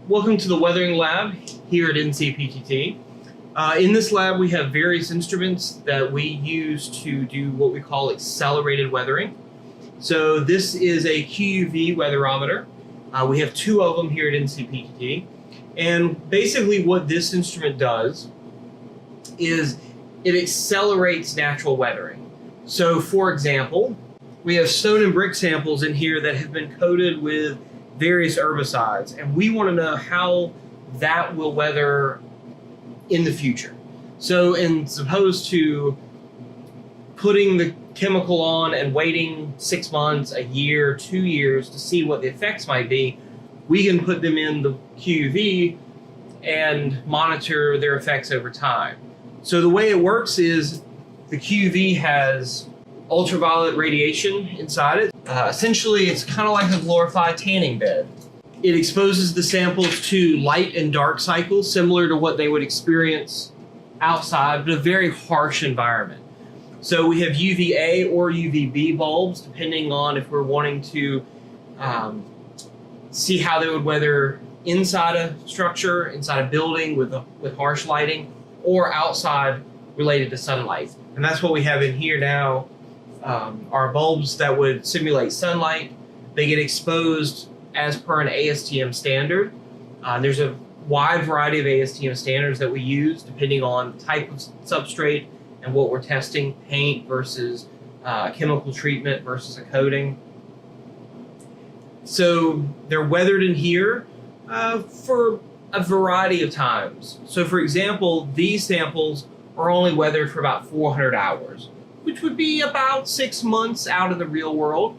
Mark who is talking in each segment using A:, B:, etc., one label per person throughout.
A: Welcome to the weathering lab here at NCPTT. In this lab we have various instruments that we use to do what we call accelerated weathering. So this is a QUV weatherometer. We have two of them here at NCPTT. And basically what this instrument does is it accelerates natural weathering. So for example, we have stone and brick samples in here that have been coated with various herbicides, and we want to know how that will weather in the future. So as opposed to putting the chemical on and waiting 6 months, a year, 2 years to see what the effects might be, we can put them in the QUV and monitor their effects over time. So the way it works is the QUV has ultraviolet radiation inside it. Essentially, it's kind of like a glorified tanning bed. It exposes the samples to light and dark cycles, similar to what they would experience outside, but a very harsh environment. So we have UVA or UVB bulbs, depending on if we're wanting to see how they would weather inside a structure, inside a building with harsh lighting, or outside related to sunlight. And that's what we have in here now. Are bulbs that would simulate sunlight. They get exposed as per an ASTM standard. There's a wide variety of ASTM standards that we use depending on the type of substrate and what we're testing, paint versus chemical treatment versus a coating. So they're weathered in here for a variety of times. So for example, these samples are only weathered for about 400 hours. Which would be about 6 months out of the real world.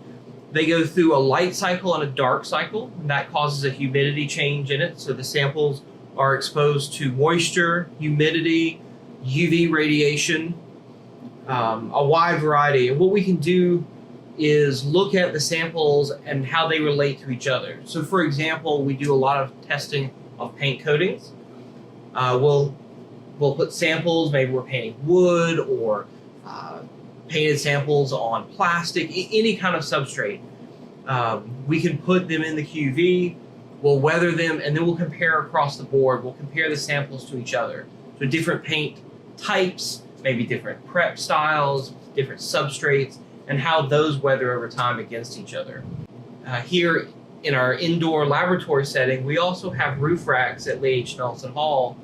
A: They go through a light cycle and a dark cycle, and that causes a humidity change in it. So the samples are exposed to moisture, humidity, UV radiation, a wide variety. And what we can do is look at the samples and how they relate to each other. So for example, we do a lot of testing of paint coatings. We'll put samples, maybe we're painting wood or painted samples on plastic, any kind of substrate. We can put them in the QUV, we'll weather them, and then we'll compare across the board. We'll compare the samples to each other. So different paint types, maybe different prep styles, different substrates, and how those weather over time against each other. Here in our indoor laboratory setting, we also have roof racks at Lee H. Nelson Hall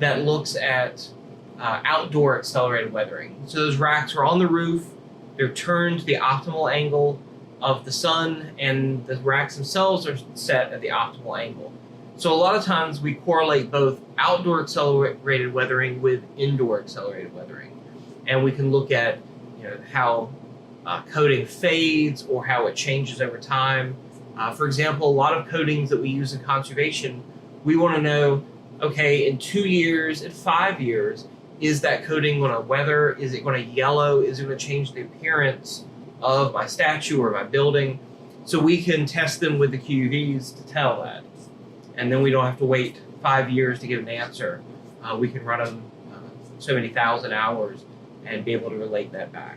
A: that looks at outdoor accelerated weathering. So those racks are on the roof, they're turned to the optimal angle of the sun, and the racks themselves are set at the optimal angle. So a lot of times we correlate both outdoor accelerated weathering with indoor accelerated weathering. And we can look at how coating fades or how it changes over time. For example, a lot of coatings that we use in conservation, we want to know, okay, in 2 years, in 5 years, is that coating going to weather? Is it going to yellow? Is it going to change the appearance of my statue or my building? So we can test them with the QUVs to tell that. And then we don't have to wait 5 years to get an answer. We can run them so many thousand hours and be able to relate that back.